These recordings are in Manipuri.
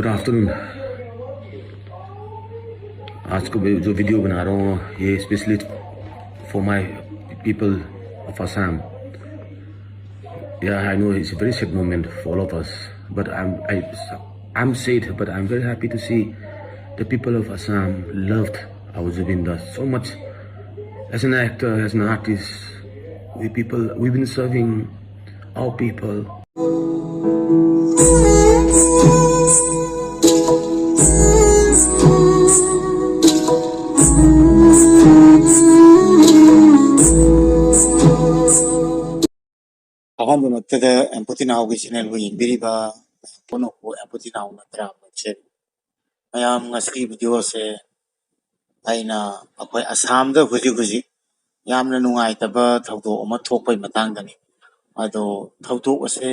Good afternoon. आज को जो वीडियो बना रहा हूँ ये specially for my people of Assam. Yeah, I know it's a very sad moment for all of us, but I'm sad, but I'm very happy to see the people of Assam loved our Zubin Das so much. As an actor, as an artist, we've been serving our people. अहम मक्तद एम्पति नाव चैनल को यिंबिरिबा पुनो को एम्पति नाव नत्रा मचे मयाम ngasi वीडियो से आइना अखोय असम द हुजी यामना नुंगाइतबा थौदो अमा थोकपै मतंग दनी अदो थौदो असे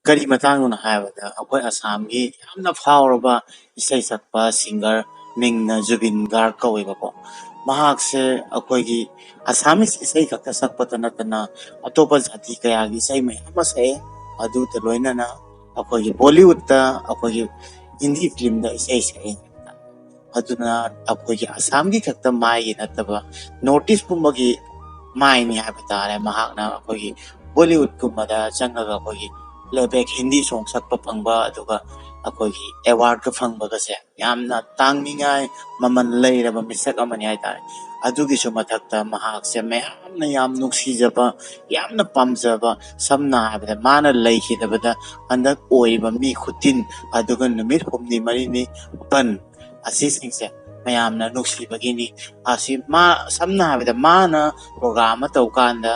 करी मतंग न हायबदा अखोय असम गी यामना फावरबा इसै सकपा सिंगर मिंगना जुबिन गार्ग कवैबको महाक से अखोय गी असामिस इसै खक्ता सकपत नतना अतोप जाति कया गी इसै मयाम से अदु त लोइनना अखोय गी बॉलीवुड ता अखोय गी हिंदी फिल्म दा इसै से अदुना अखोय गी असम गी खक्ता माई नतबा नोटिस पुमगी माई नि हाबा तारे महाकना अखोय गी बॉलीवुड कुमदा चंगगा अखोय गी प्लेबैक हिंदी सॉन्ग सकपा फंगबा अदुगा अखोय गी अवार्ड का फंगबा गसे यामना तांगनिंगाय ममन लैरबा मिसक अमनि हाय तारे अदुगी सु मथक्ता महाक से मयामना याम नुक्सिजबा यामना पामजबा समना हाबदा माना लैखिदबदा अंदक ओइबा मी खुतिन अदुगा नुमित हुमनि मरिनि बन असिसिंग से मयामना नुक्सिबगिनी असि मा समना हाबदा माना प्रोग्राम तौकांदा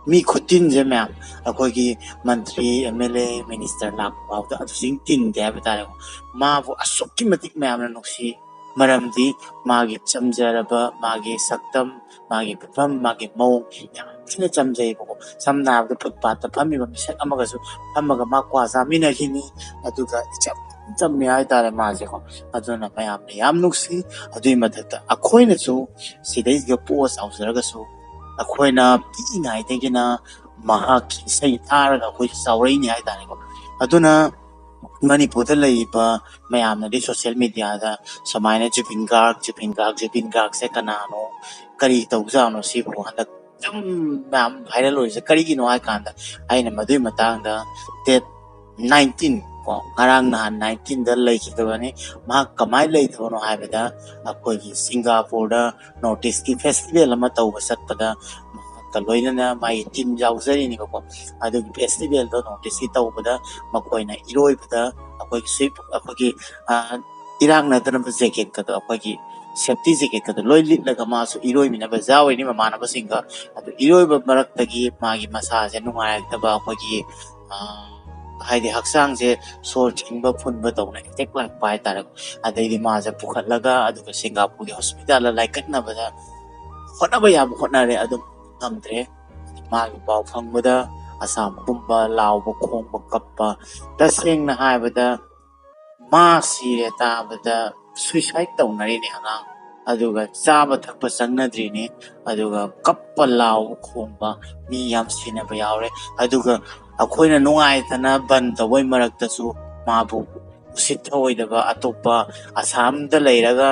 मी खुतिन जे मैम अखोगी मंत्री एमएलए मिनिस्टर लाखबावदा अदुसिंग तिन दे हाबा तारे माबु असुक्की मतिक मयामना नुक्सी मरमदी मागी चमजरबा मागी सक्तम मागी फम मागी मौ यामना चमजैबको समना हाबदा फुटपाथ फमिबा मिसक अमगसु फमगा मा क्वाजा मिनखिनी अदुगा इचम चम्मे हाय तारे माजेको अदुना मयामना याम नुक्सी अदुई मथक्ता अखोइनसु सिदैगा पोस्ट आउजरगसु अखोइना पिनाइदगिना महाकी सही तारगा अखोइ सावरैनि हाय तारेको अदुना मणिपुरदा लैबा मयामना दि सोशल मीडिया दा समायना जुबिन गार्ग से कनानो करी तौजानो सिबो हंदक जम मैम वायरल होइसे करीगिनो हाय कांदा आइना मदुई मतांगदा डेट 19 को ngarang nahan 19 da laikhidabani ma kamai laithbono haibada akoigi Singapore da notice ki festival ama tawba sakpada ka loinana mai team jauzari ni ko adu festival da notice ki tawbada makoina iroibada akoigi sip akoigi irang na dana jacket ka akoigi safety jacket ka loi litlaga ma su iroi mina ba jawai ni mana ba singa adu iroi ba marak tagi magi masa je nungai taba akoigi हाइदे हक्सांग से सोर चिंबा फुनबा तौना एटेक लाकपा हाय तारे अदैदि माजे पुखटलगा अदुगा सिंगापुर के हॉस्पिटल लाइकटनाबदा होटनबा याब होटनारे अदुम नमद्रे मागी पाव फंगबदा असम पुंबा लावबा खोंबा कप्पा तसेंगना हायबदा मा सिरे ताबदा सुसाइड तौनारिने हंगांग अदुगा चाबा थकपा संगनद्रिने अदुगा कप्पा लाव खोंबा मी याम सिनबा यावरे अदुगा अखोइना नुंगाइतना बन तवै मरक्तसु माबु उसिथोइदबा अतोपा असम द लैरगा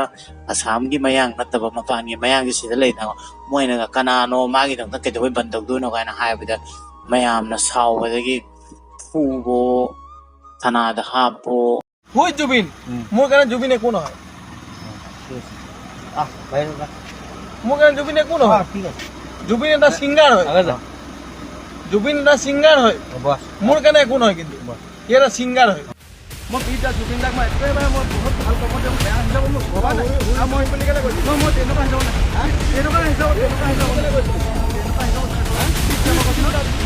असम की मयांग नतबा मपान की मयांग सिदा लैना मोइनागा कनानो मागी दंत केदवै बन तवदुनो गायना हायबदा मयामना सावबदगी फुबो थानादा हापो हुई जुबिन मोर गाना जुबिन कोन হয় বাইরে मोर गाना जुबिन कोन হয় ঠিক আছে जुबिन এটা সিঙ্গার হয় আগে যা जुबिन এটা সিঙ্গার হয় বাস मोर गाना कोन হয় কিন্তু এরা সিঙ্গার হয় মই বিটা जुबिन দাক মই একেবাৰে মই বহুত ভাল কাম কৰিম বেয়া হিচাপ মই ভবা নাই আৰু মই বুলি কেলে কৈছো মই তেনেকুৱা হিচাপ নাই তেনেকুৱা হিচাপ কেলে কৈছো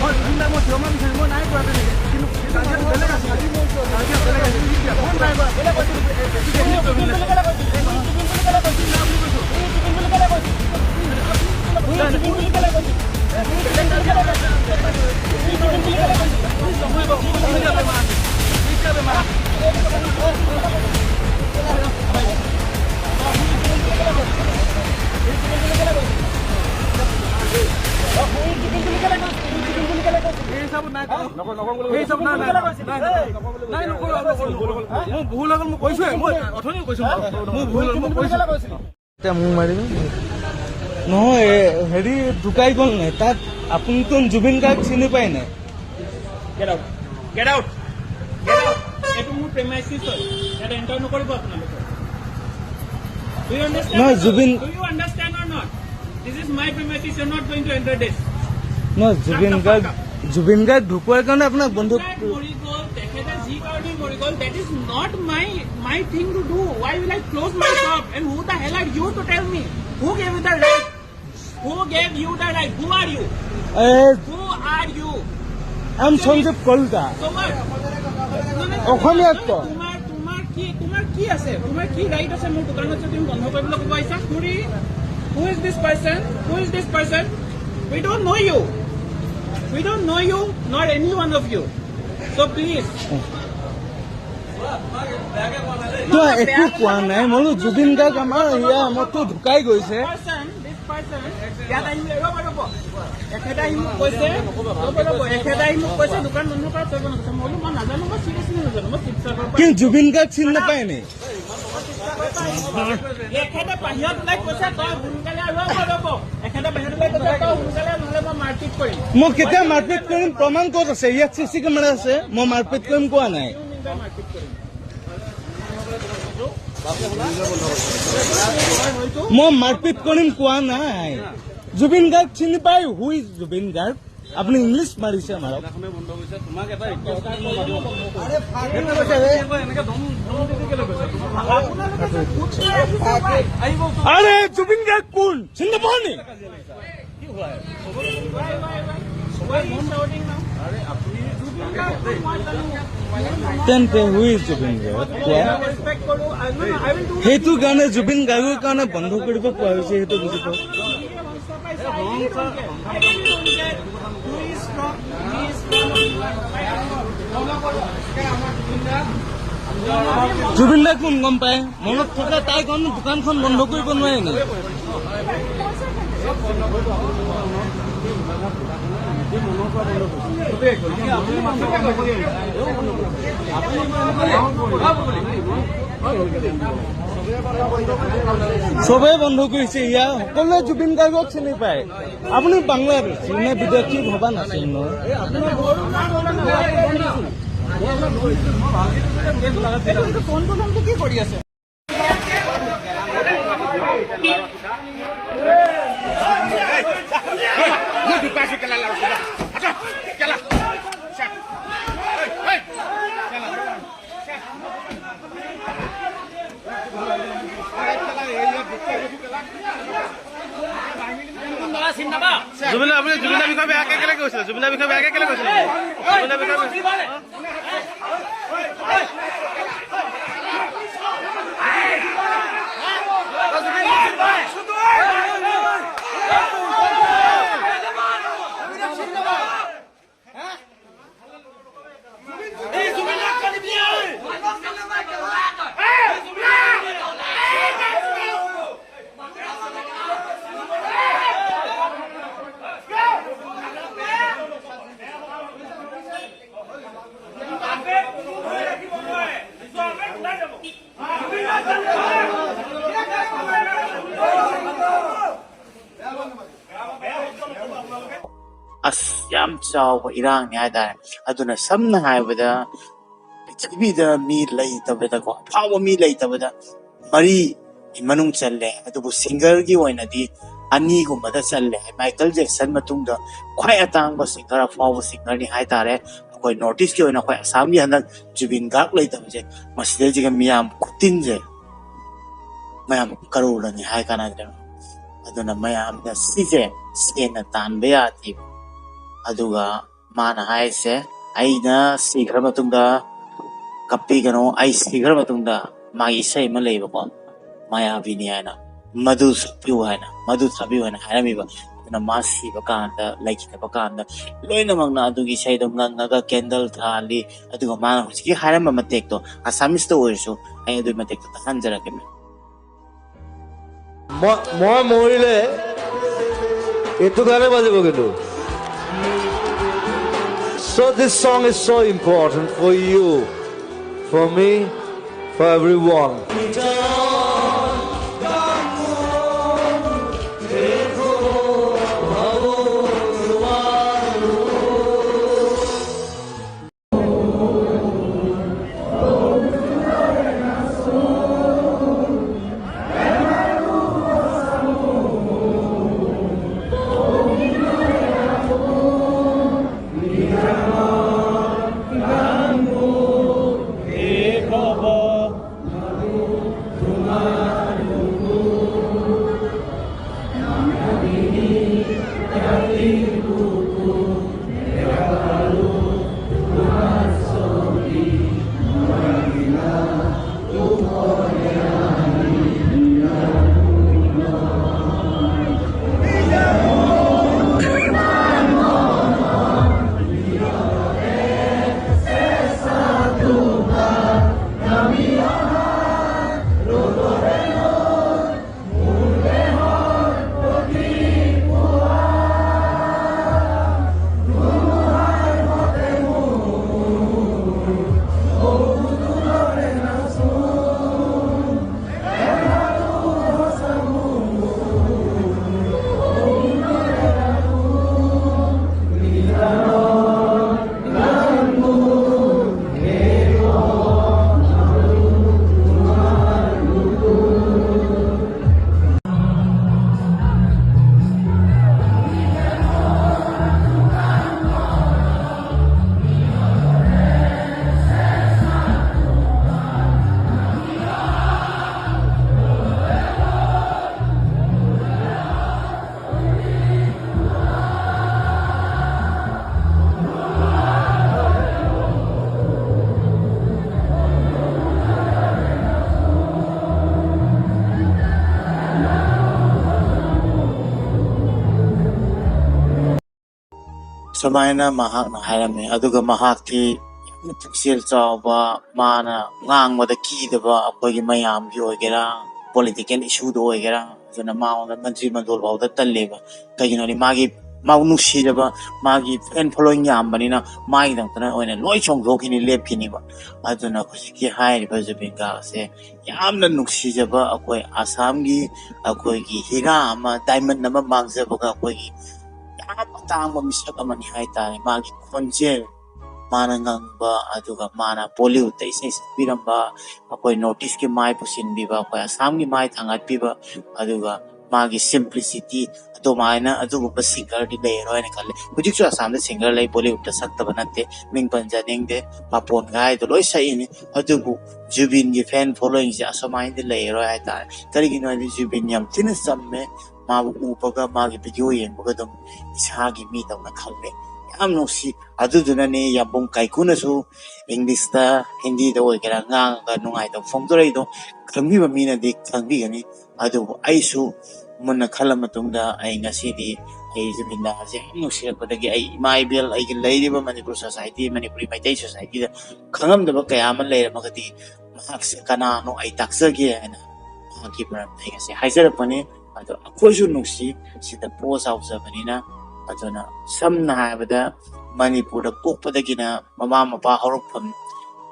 মই হিন্দা মই জমা বিচাৰি মই নাই কৰা তেনেকে কিন্তু বেলেগ আছে বেলেগ আছে মই নাই কৰা কেলে কৈছো जुबिन বুলি কেলে কৈছো जुबिन বুলি কেলে কৈছো নাম বুলি কৈছো जुबिन বুলি কেলে কৈছো जुबिन বুলি কেলে কৈছো सब ना সেই হিচাপ নাই নাই নাই নকৰো মই ভুল হ'ল মই কৈছোৱে মই অথনি কৈছো মোৰ ভুল হ'ল মই কৈছো এতিয়া মোক মাৰিবি নহয় হেৰি ঢুকাই গ'ল নাই তাত আপুনিতো জুবিন গাৰ্গ চিনি পায় নাই Get out. Get out. Get out. Eto মোৰ premises হয় এটা এন্টাৰ নকৰিব আপোনালোকে Do you understand? No, Zubin. Do you understand or not? This is my premises. You're not going to enter this. নহয় জুবিন গাৰ্গ ঢুকোৱাৰ কাৰণে আপোনাক বন্ধু মৰি গ'ল তেখেতে যি কাৰণে মৰি গ'ল that is not my thing to do. Why will I close my shop? And who the hell are you to tell me? Who gave you the right? Who gave you the right? Who are you? Who are you? I'm Sanjeev Kalita অসমীয়াত ক তোমাৰ কি আছে তোমাৰ কি ৰাইট আছে মোৰ দোকানত যদি তুমি বন্ধ কৰিবলৈ ক'ব আহিছা খুৰী who is this person we don't know you not any one of you so please তই একো কোৱা নাই মই জুবিন গাৰ্গ আমাৰ ইয়া মতো ঢুকাই গৈছে ইয়াত আহিলে ৰ'ব এখেতে আহি মোক কৈছে দোকান বন্ধ কৰা চলিব নাছে মই বোলো মই নাজানো মই চিৰিয়াছলি নাজানো মই শিৱসাগৰ কিন্তু জুবিন গাৰ্গ চিনি নাপায় নে এখেতে বাহিৰত ওলাই কৈছে তই সোনকালে ৰ'ব এখেতে বাহিৰত ওলাই কৈছে তই সোনকালে নহ'লে মই মাৰপিট কৰিম মই কেতিয়া মাৰপিট কৰিম প্ৰমাণ ক'ত আছে ইয়াত চিচি কেমেৰা আছে মই মাৰপিট কৰিম কোৱা নাই মাৰপিট কৰিম মই মাৰপিট কৰিম কোৱা নাই জুবিন গাৰ্গ চিনি পায় হু ইজ জুবিন গাৰ্গ আপুনি ইংলিছ মাৰিছে মাৰক আৰে জুবিন গাৰ্গ কোন চিনি নাপাওঁ নি তেন্তে হু ইজ জুবিন গাৰ্গ কোৱা সেইটো কাৰণে জুবিন গাৰ্গৰ কাৰণে বন্ধ কৰিব কোৱা হৈছে সেইটো বুজি পাওঁ জুবিন দাক কোন গম পায় মনত থকা তাই কাৰণে দোকানখন বন্ধ কৰিব নোৱাৰে নেকি চবে বন্ধ কৰিছে ইয়াৰ সকলোৱে জুবিন গাৰ্গক চিনি পায় আপুনি বাংলাদেশী নে বিদেশী ভবা নাছিল কি কৰি আছে জুবিনৰ বিষয়ে বেয়াকে কেলে কৈছিলে জুবিনৰ বিষয়ে বেয়াকে কেলে কৈছিলে জুবিনৰ বিষয়ে yam chaw irang ni ada aduna samna haibada pithibida mi leitabada ko phawa mi leitabada mari manung challe adubu singer gi oina di ani gumada challe Michael Jackson matungda khwai atang ba singer phawa singer ni hai tare koi notice ki oina khwai assam gi hanak Zubin Garg leitabje maside jiga miyam kutin je mayam karula ni hai kana de aduna mayam da sije sena tanbe ati aduga mana haise aina sigra matungda kapi gano ai sigra matungda magi sai ma leiba ko maya bini ana madu sabiu ana madu sabiu ana harami ba na masi ba kanda like ta ba kanda loina magna adugi sai dom naga candle thali aduga mana huski harama matek to asamis to oiso ai adu matek to hanjara ke মই মৰিলে এইটো গানে বাজিব কিন্তু So this song is so important for you, for me, for everyone. Sumayna mahakna hairame aduga mahakti puksel chawba mana ngangwada kidaba akogi mayam gi oigera political issue do oigera jona mauna mantri mandol bawda talleba kagino ni magi maunu sijaba magi fan following yambanina magi dangtana oina loi chongthokini lepkini ba aduna khosiki hairiba jubinga se yamna nuksijaba akoi assam gi akoi gi hira ama diamond nama mangjaba ga akoi gi tangba misak amani haitare magi khonjel mana ngangba aduga mana Bollywood ta isai sakbiramba akoi notice ki mai pusin biba akoi assam gi mai thangat biba aduga magi simplicity ado maina aduga singer di lei roi ne kale hujik chu assam da singer lei Bollywood ta sakta banate ming panja ding de papon gai to loi sai ni adugu Jubin gi fan following ja asomai de lei roi haitare kari gi no di Jubin yam tin samme ma upaga magi video yen baga dum isagi mi tawna khalle yam nosi aduduna ne yabong kaikuna su English ta Hindi da oigera nga ga nungai da phongdorei do khangbi ba mina de khangbi gani adu aisu munna khala matungda ai ngasi di ai jibinda je nosi kodagi ai maibel ai gi leiriba Manipur society Manipuri Maitai society da khangam da ba kaya man leira magati mahakse kana no ai taksage ana haki param dai ngasi haizara pane ado akoju nuksi sida post awjabanina adona samna habada Manipur da pokpadagina mama mapa horokpam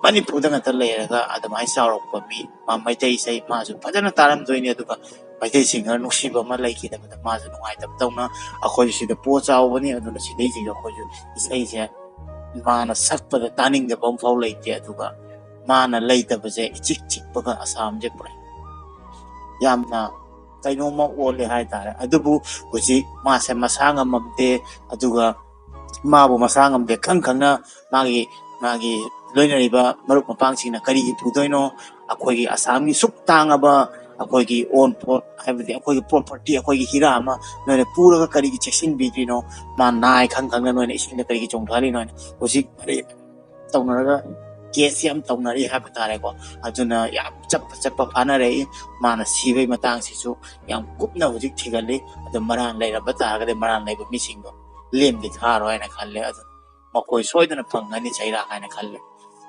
Manipur da ngata leiraga adamai saurokpa mi ma maitai sai ma su fajana taram doini aduga maitai singer nuksi ba ma laiki da ma su nungai tab tawna akoju sida post awbani adona sidai ji akoju isai je mana sakpada taning da bom fau laiti aduga mana laita baje ichik chik baga asam je prai yamna kainoma ole haitare adubu huji mase masanga mamte aduga mabu masanga mamte khangkhangna magi loinariba marup mapangsingna kari gi pudoino akogi asam gi suk tangaba akogi on pot haibadi akogi property akogi hira ama noine pura kari gi checking bidrino ma nai khangkhangna noine isingna kari gi chongthali noine huji kari taunaraga case yam taunari habatare ko aduna yam chappa phanare mana sibai matang sisu yam kupna hujik thigale adu maran leira batara de maran leiba misingdo lem di tharo aina khalle adu makoi soidana phangani chaira aina khalle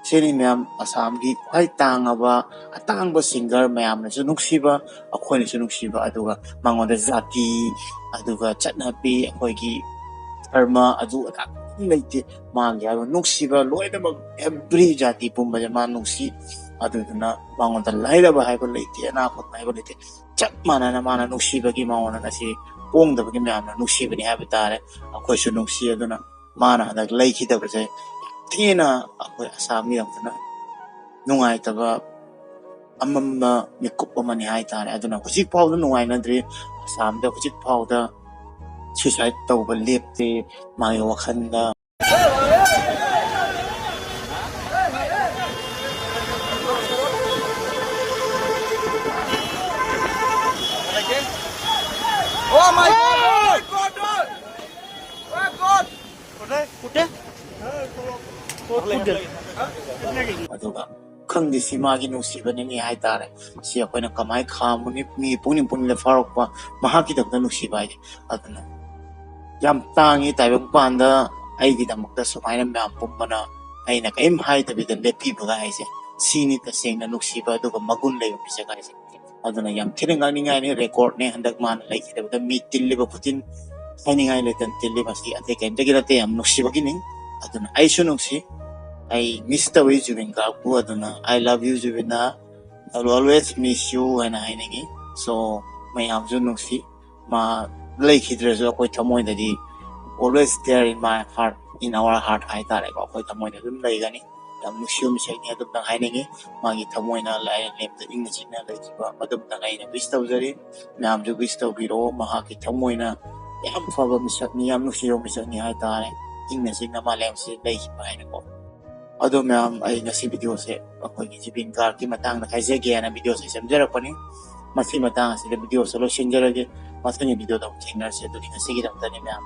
seni myam assam gi khwai tangaba atangba singer myam na su nuksiba akhoi su nuksiba aduga mangonda jati aduga chatnapi akhoi gi dharma adu लेते मांगे नुसीब लोनमक एवरी जाति पुंबजे मा नुसी अदुना मांगोंदा लाइरबा हाइबो लेते अनाखोत हाइबो लेते चप माना माना नुसीबगी मावना नसी पोंगदबगी म्यामना नुसीबनी हाइबो तारे अखोइसु नुसी अदुना माना हदक लेखिदबजे थेना अखोइ आसामी अमना नुंगाइतबा अमम्मा मिकुप अमनी हाइतारे अदुना हुजिक फाउदा नुंगाइनद्रि आसामदा हुजिक फाउदा सुसाइड तौबा लेप्ते मागे वखंदा Oh my God! Oh God! अदुगा खंगदि सिमागी नुसीबनि हाइतारे सि अखोइना कमाइ खामुनि मी पुनिम पुनिले फारकपा महाकी दबदा नुसीबा हाइदे अदुना याम तांगी ताइबंग पांदा आइगी दमकदा सुमाइना म्याम पुंबना आइना कइम हाइदबिदा लेपिबगा हाइसे सिनि तसेंगना नुसीबा अदुगा मगुन लेबा पिसगा हाइसे अदुना याम थिरंगानिंगाइ ने रेकॉर्ड ने हंदक मान लाइखिदबदा मी तिल्लिबा खुतिन हाइनिंगाइ लेतन तिल्लिबा सि अते केंदगी रते याम नुसीबगिनि अदुना आइसु नुसी I miss the way Jubin Kapu Aduna. I love you, Jubina. I will always miss you and I ningi. So, my Amzu Nuxi, my Lake Hidrezo, Koitamoy, the always there in my heart, in our heart. I thought I got Koitamoy, the Lagani, the Museum Shaggy, the Hiding, Maggie Tamoina, Lion, the English in the Madam Tangana Vista Zari, Namju Vista Biro, Mahaki Tamoina, Yam Fava Mishani, Yam Nuxio Mishani, I thought, English in the Malam Lake behind the wall. अदो मैम आई नसी वीडियो से अखोई जिबिन कार की मतंग न खाइजे गे ना वीडियो से समझरपनी मसी मतंग से वीडियो से लो सिंजरगे मसनी वीडियो दम थेंगर से दुनी नसी की दम तने मैम